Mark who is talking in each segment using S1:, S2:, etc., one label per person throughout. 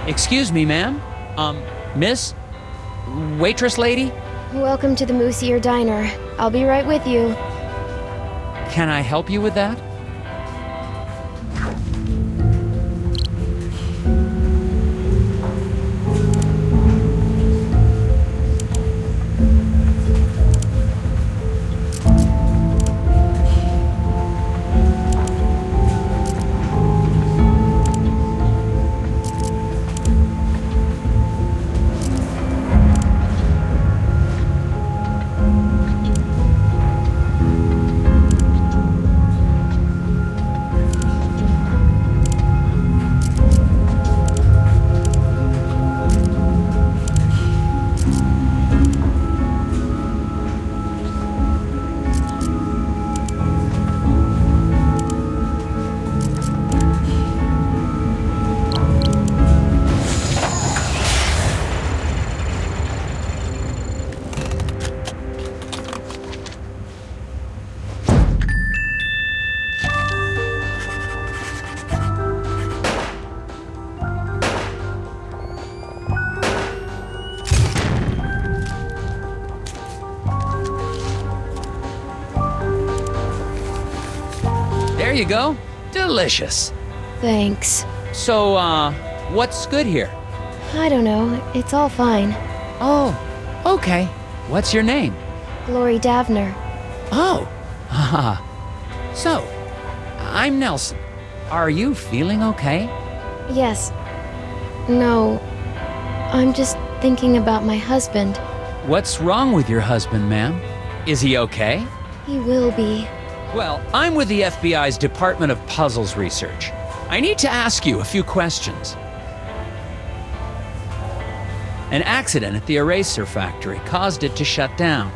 S1: Excuse me, ma'am? Miss? Waitress lady?
S2: Welcome to the Moose Ear Diner. I'll be right with you.
S1: Can I help you with that? There you go. Delicious.
S2: Thanks.
S1: So, what's good here?
S2: I don't know. It's all fine.
S1: Oh, okay. What's your name?
S2: Glori Davner.
S1: Oh, haha. So, I'm Nelson. Are you feeling okay?
S2: Yes. No. I'm just thinking about my husband.
S1: What's wrong with your husband, ma'am? Is he okay?
S2: He will be.
S1: Well, I'm with the FBI's Department of Puzzles Research. I need to ask you a few questions. An accident at the eraser factory caused it to shut down.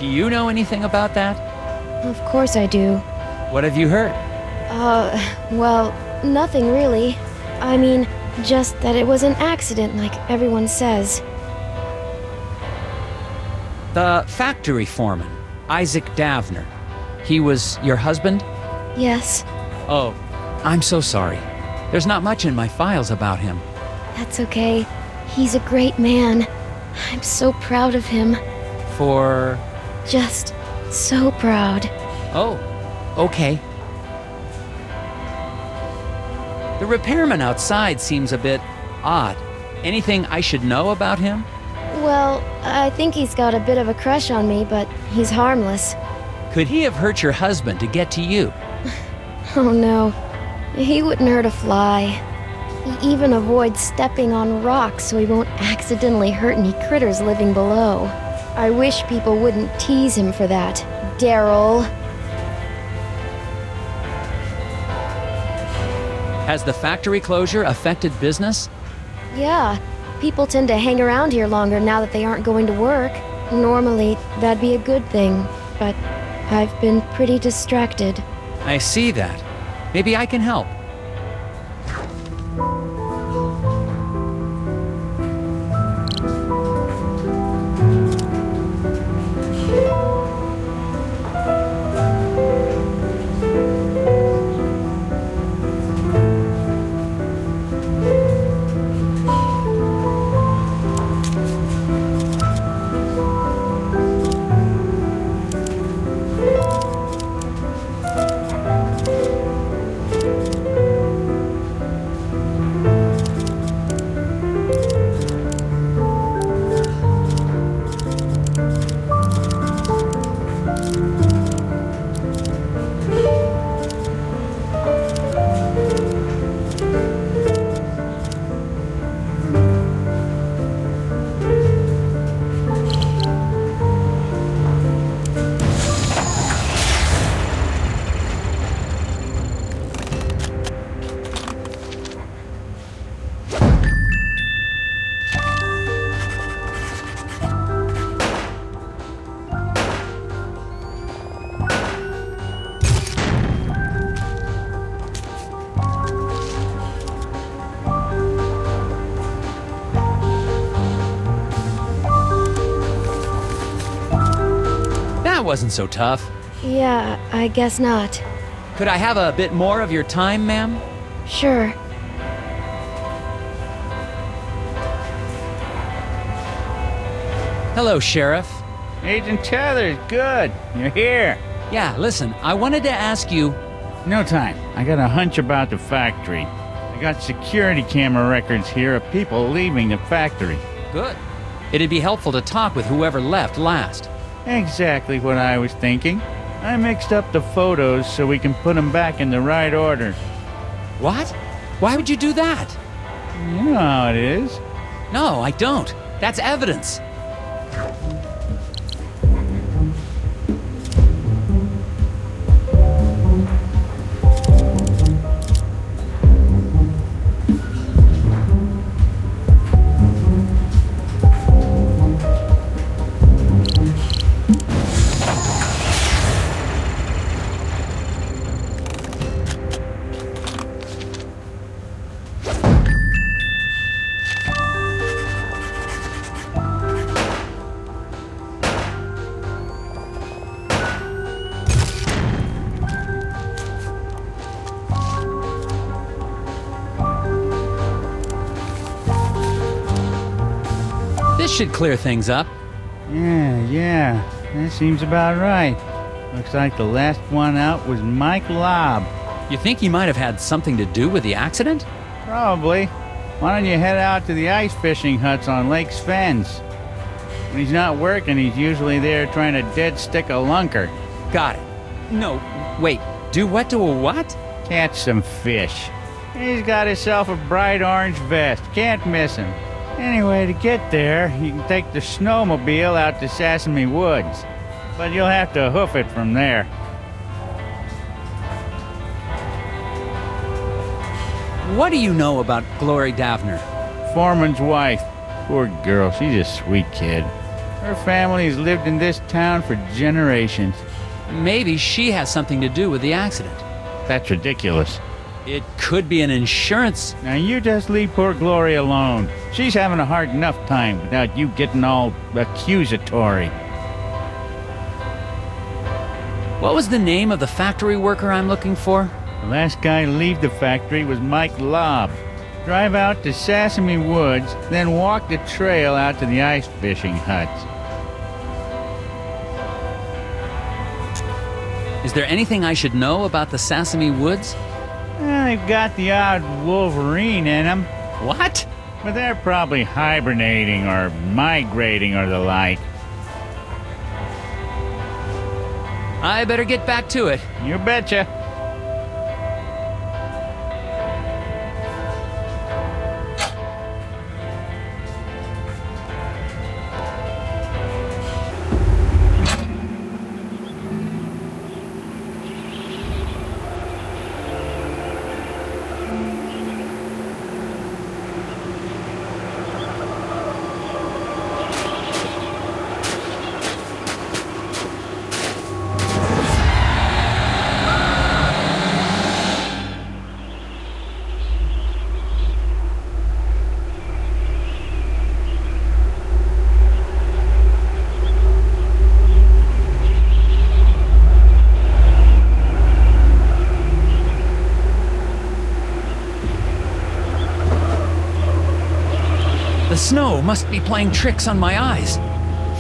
S1: Do you know anything about that?
S2: Of course I do.
S1: What have you heard?
S2: Well, nothing really. I mean, just that it was an accident like everyone says.
S1: The factory foreman, Isaac Davner. He was your husband?
S2: Yes,
S1: Oh, I'm so sorry. There's not much in my files about him.
S2: that's okay. He's a great man. I'm so proud of him.
S1: For...
S2: Just so proud.
S1: Oh, okay. The repairman outside seems a bit odd. Anything I should know about him?
S2: Well, I think he's got a bit of a crush on me, but he's harmless.
S1: Could he have hurt your husband to get to you?
S2: Oh no, he wouldn't hurt a fly. He even avoids stepping on rocks so he won't accidentally hurt any critters living below. I wish people wouldn't tease him for that, Daryl.
S1: Has the factory closure affected business?
S2: Yeah, people tend to hang around here longer now that they aren't going to work. Normally, that'd be a good thing, but I've been pretty distracted.
S1: I see that. Maybe I can help. Wasn't so tough.
S2: Yeah, I guess not.
S1: Could I have a bit more of your time, ma'am?
S2: Sure.
S1: Hello, Sheriff.
S3: Agent Tethers, good. You're here.
S1: Yeah, listen, I wanted to ask you...
S3: No time. I got a hunch about the factory. I got security camera records here of people leaving the factory.
S1: Good. It'd be helpful to talk with whoever left last.
S3: Exactly what I was thinking. I mixed up the photos so we can put them back in the right order.
S1: What? Why would you do that?
S3: You know how it is.
S1: No, I don't. That's evidence. This should clear things up.
S3: Yeah, that seems about right. Looks like the last one out was Mike Lobb.
S1: You think he might have had something to do with the accident?
S3: Probably. Why don't you head out to the ice fishing huts on Lake's Fens? When he's not working, he's usually there trying to dead stick a lunker.
S1: Got it. No, wait. Do what to a what?
S3: Catch some fish. He's got himself a bright orange vest. Can't miss him. Anyway, to get there, you can take the snowmobile out to Sesame Woods. But you'll have to hoof it from there.
S1: What do you know about Glori Davner?
S3: Foreman's wife. Poor girl, she's a sweet kid. Her family's lived in this town for generations.
S1: Maybe she has something to do with the accident.
S3: That's ridiculous.
S1: It could be an insurance...
S3: Now you just leave poor Glori alone. She's having a hard enough time without you getting all accusatory.
S1: What was the name of the factory worker I'm looking for?
S3: The last guy to leave the factory was Mike Lobb. Drive out to Sesame Woods, then walk the trail out to the ice fishing huts.
S1: Is there anything I should know about the Sesame Woods?
S3: They've got the odd wolverine in them,
S1: What?
S3: but they're probably hibernating or migrating or the like.
S1: I better get back to it.
S3: You betcha.
S1: The snow must be playing tricks on my eyes.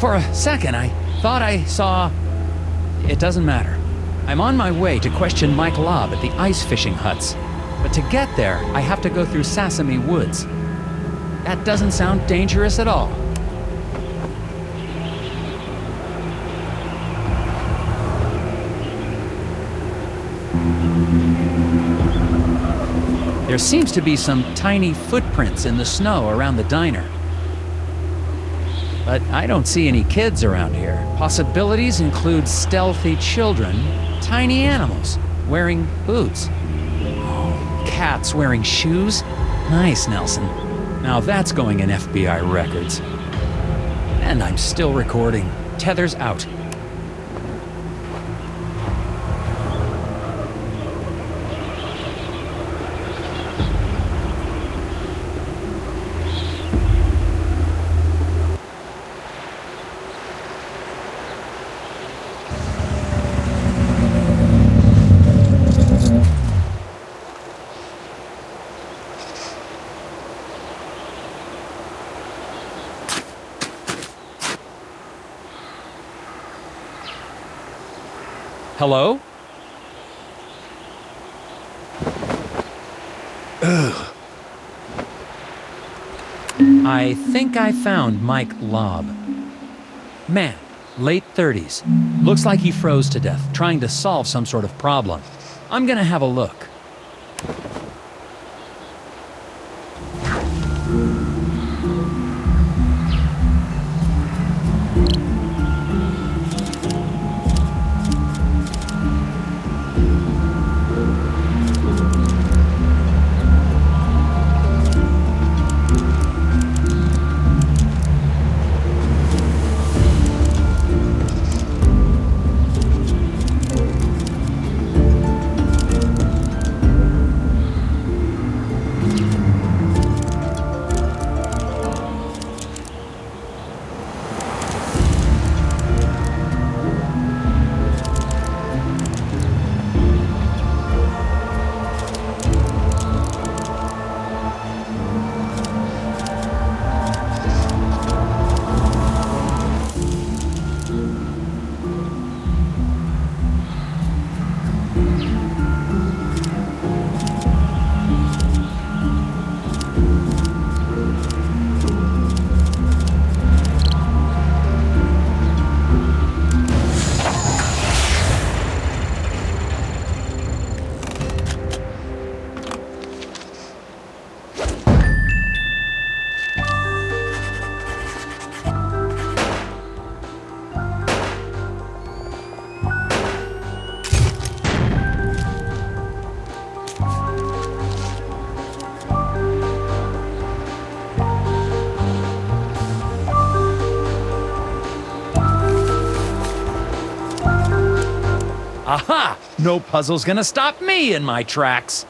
S1: For a second, I thought I saw... It doesn't matter. I'm on my way to question Mike Lobb at the ice fishing huts. But to get there, I have to go through Sesame Woods. That doesn't sound dangerous at all. There seems to be some tiny footprints in the snow around the diner. But I don't see any kids around here. Possibilities include stealthy children, tiny animals wearing boots. Oh, cats wearing shoes? Nice, Nelson. Now that's going in FBI records. And I'm still recording. Tethers out. Hello? I think I found Mike Lobb. Man, late 30s. Looks like he froze to death, trying to solve some sort of problem. I'm gonna have a look. Aha! No puzzle's gonna stop me in my tracks.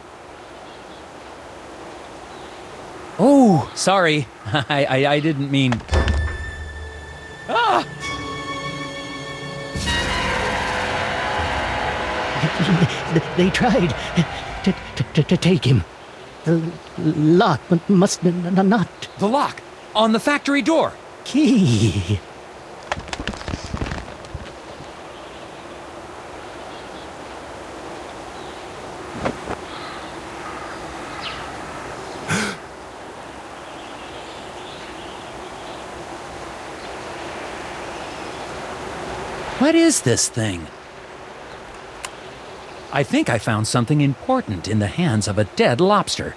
S1: Oh, sorry. I didn't mean... Ah!
S4: They tried to take him. The lock must not.
S1: The lock! On the factory door!
S4: Key.
S1: What is this thing? I think I found something important in the hands of a dead lobster.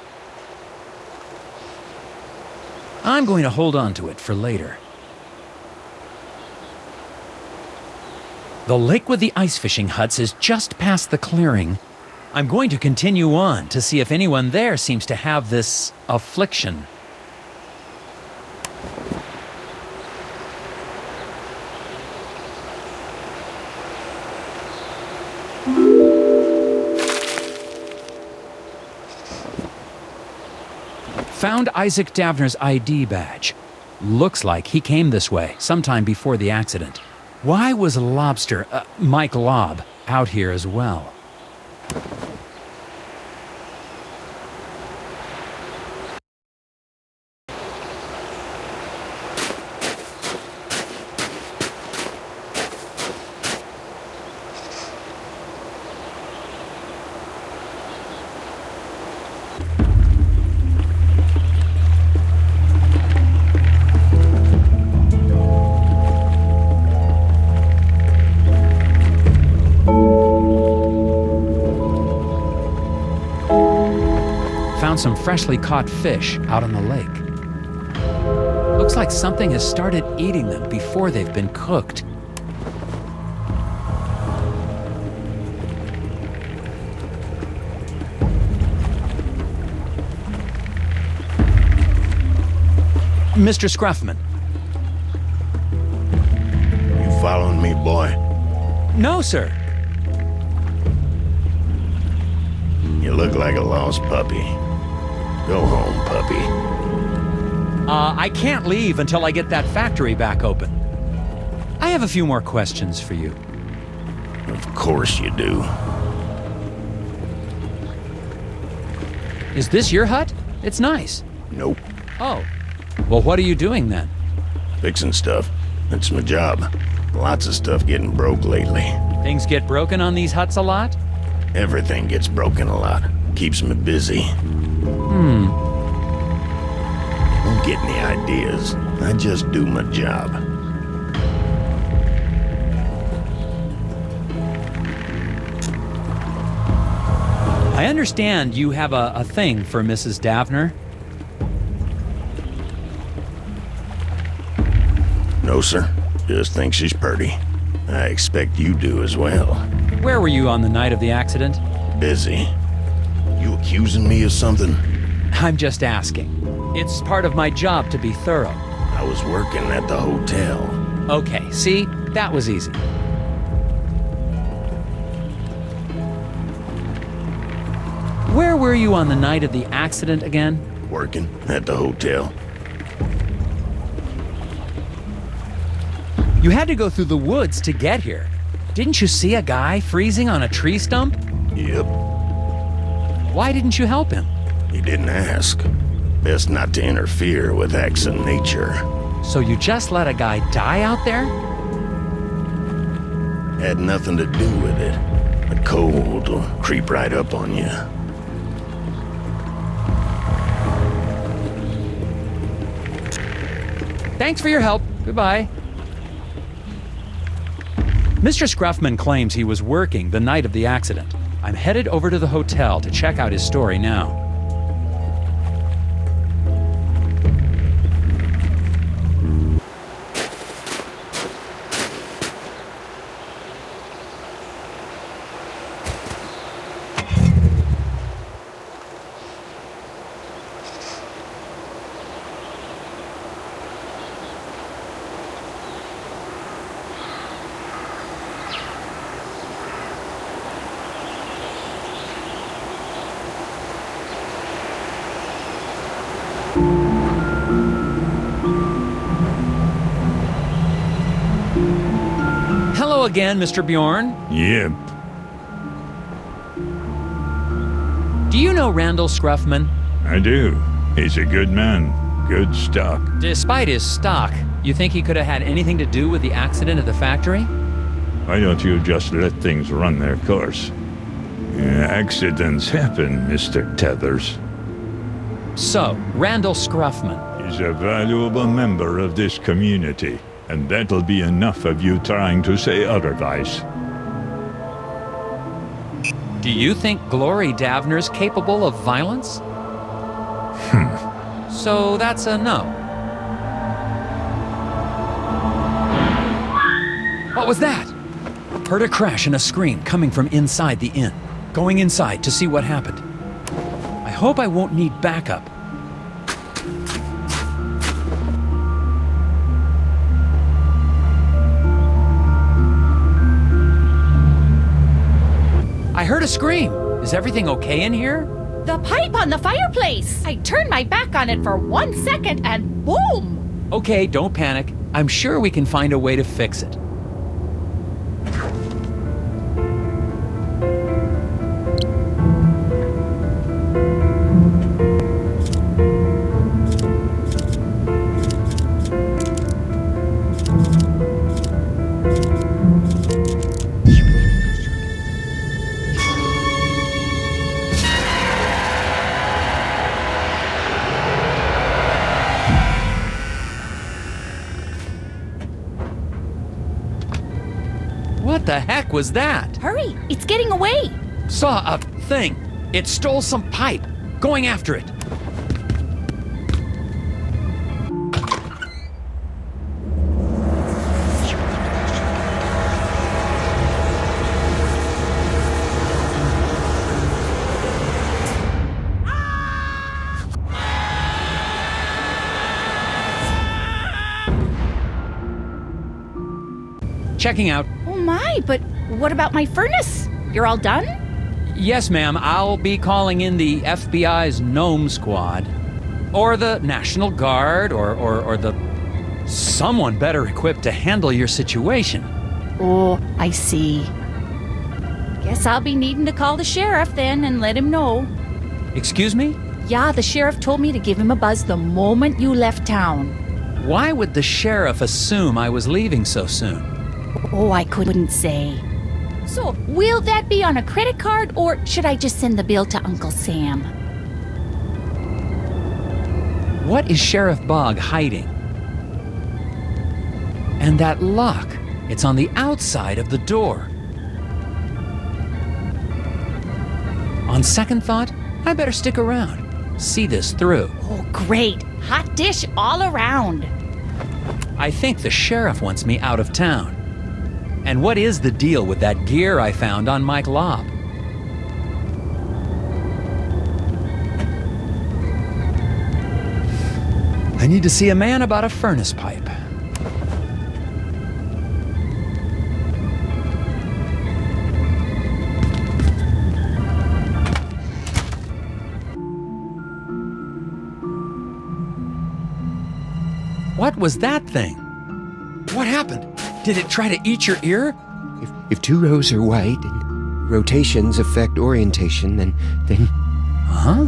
S1: I'm going to hold on to it for later. The lake with the ice fishing huts is just past the clearing. I'm going to continue on to see if anyone there seems to have this affliction. Found Isaac Davner's ID badge. Looks like he came this way sometime before the accident. Why was Mike Lobb, out here as well? Found some freshly caught fish out on the lake. Looks like something has started eating them before they've been cooked. Mr. Scruffman.
S5: You following me, boy?
S1: No, sir.
S5: You look like a lost puppy. Go home, puppy.
S1: I can't leave until I get that factory back open. I have a few more questions for you.
S5: Of course you do.
S1: Is this your hut? It's nice.
S5: Nope.
S1: Oh. Well, what are you doing then?
S5: Fixing stuff. That's my job. Lots of stuff getting broke lately.
S1: Things get broken on these huts a lot?
S5: Everything gets broken a lot. Keeps me busy. Don't get any ideas. I just do my job.
S1: I understand you have a thing for Mrs. Davner.
S5: No, sir. Just think she's pretty. I expect you do as well.
S1: Where were you on the night of the accident?
S5: Busy. You accusing me of something?
S1: I'm just asking. It's part of my job to be thorough.
S5: I was working at the hotel.
S1: Okay, see? That was easy. Where were you on the night of the accident again?
S5: Working at the hotel.
S1: You had to go through the woods to get here. Didn't you see a guy freezing on a tree stump?
S5: Yep.
S1: Why didn't you help him?
S5: He didn't ask. Best not to interfere with acts of nature.
S1: So you just let a guy die out there?
S5: Had nothing to do with it. The cold will creep right up on you.
S1: Thanks for your help. Goodbye. Mr. Scruffman claims he was working the night of the accident. I'm headed over to the hotel to check out his story now. Hello again, Mr. Bjorn.
S5: Yep.
S1: Do you know Randall Scruffman?
S6: I do. He's a good man. Good stock.
S1: Despite his stock, you think he could have had anything to do with the accident at the factory?
S6: Why don't you just let things run their course? Accidents happen, Mr. Tethers.
S1: So, Randall Scruffman.
S6: He's a valuable member of this community, and that'll be enough of you trying to say otherwise.
S1: Do you think Glori Davner's capable of violence? So that's a no. What was that? Heard a crash and a scream coming from inside the inn. Going inside to see what happened. I hope I won't need backup. I heard a scream. Is everything okay in here?
S7: The pipe on the fireplace! I turned my back on it for 1 second and boom!
S1: Okay, don't panic. I'm sure we can find a way to fix it. What the heck was that?
S7: Hurry, it's getting away!
S1: Saw a thing. It stole some pipe. Going after it. Checking out.
S7: Oh my, but what about my furnace? You're all done?
S1: Yes, ma'am. I'll be calling in the FBI's Gnome Squad. Or the National Guard, or the... someone better equipped to handle your situation.
S7: Oh, I see. Guess I'll be needing to call the sheriff then and let him know.
S1: Excuse me?
S7: Yeah, the sheriff told me to give him a buzz the moment you left town.
S1: Why would the sheriff assume I was leaving so soon?
S7: Oh, I couldn't say. So, will that be on a credit card, or should I just send the bill to Uncle Sam?
S1: What is Sheriff Bog hiding? And that lock, it's on the outside of the door. On second thought, I better stick around, see this through.
S7: Oh, great. Hot dish all around.
S1: I think the sheriff wants me out of town. And what is the deal with that gear I found on Mike Lobb? I need to see a man about a furnace pipe. What was that thing? What happened? Did it try to eat your ear?
S8: If two rows are white and rotations affect orientation, then
S1: Huh?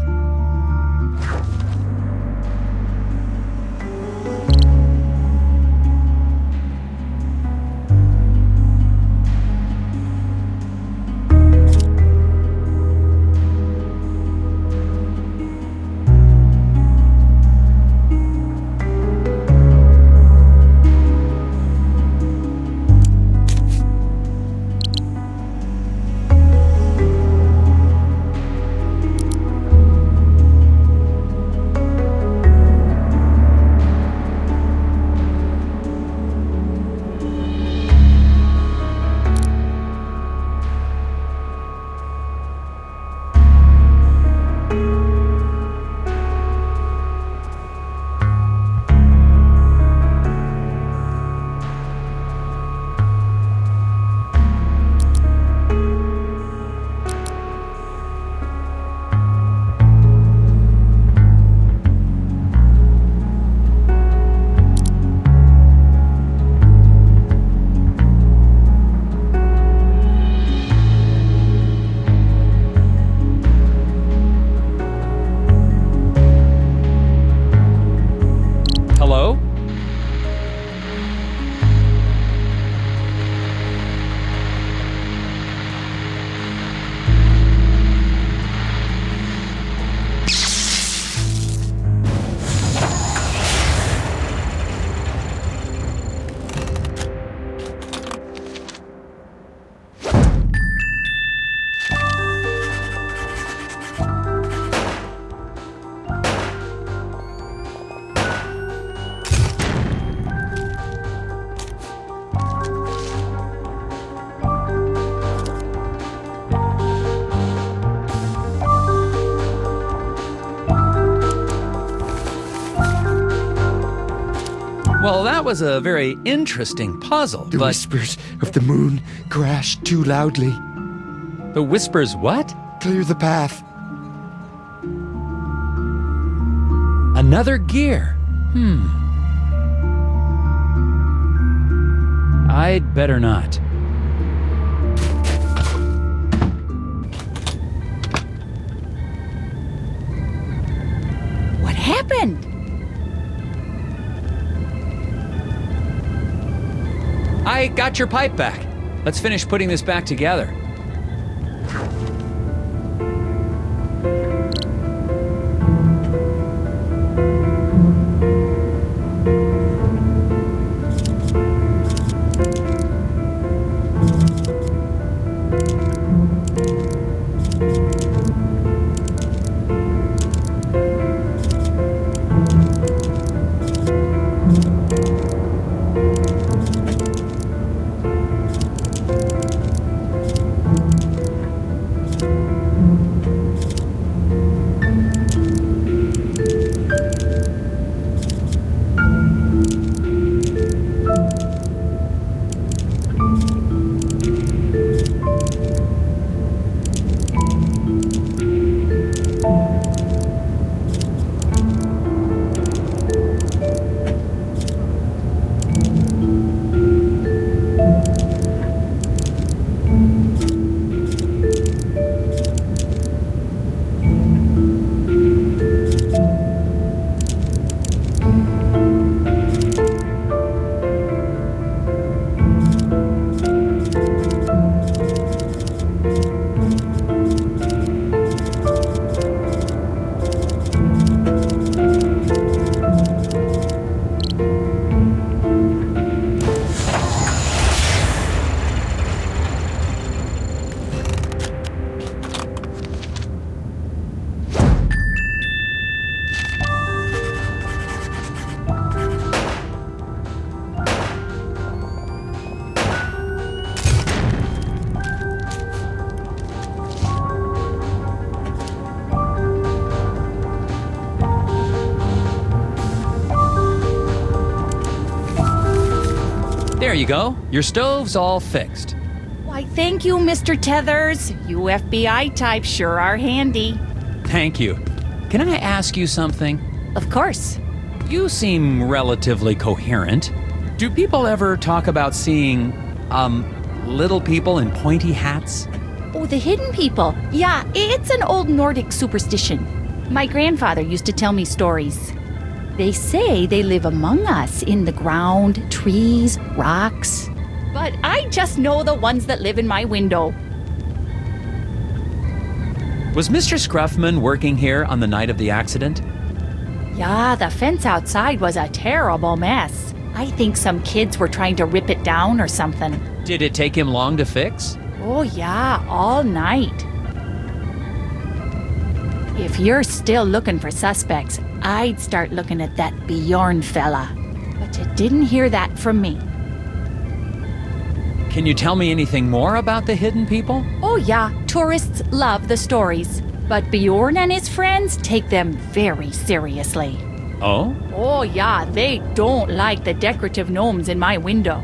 S1: Hello? Well, that was a very interesting puzzle,
S8: the
S1: but
S8: whispers of the moon crash too loudly.
S1: the whispers what?
S8: Clear the path.
S1: Another gear. I'd better not.
S7: What happened?
S1: I got your pipe back. Let's finish putting this back together. There you go. Your stove's all fixed.
S7: Why, thank you, Mr. Tethers. You FBI types sure are handy.
S1: Thank you. Can I ask you something?
S7: Of course.
S1: You seem relatively coherent. Do people ever talk about seeing, little people in pointy hats?
S7: Oh, the hidden people. Yeah, it's an old Nordic superstition. My grandfather used to tell me stories. They say they live among us in the ground, trees, rocks. But I just know the ones that live in my window.
S1: Was Mr. Scruffman working here on the night of the accident?
S7: Yeah, the fence outside was a terrible mess. I think some kids were trying to rip it down or something.
S1: Did it take him long to fix?
S7: Oh, yeah, all night. If you're still looking for suspects, I'd start looking at that Bjorn fella. But you didn't hear that from me.
S1: Can you tell me anything more about the hidden people?
S7: Oh, yeah, tourists love the stories. But Bjorn and his friends take them very seriously.
S1: Oh?
S7: Oh, yeah, they don't like the decorative gnomes in my window.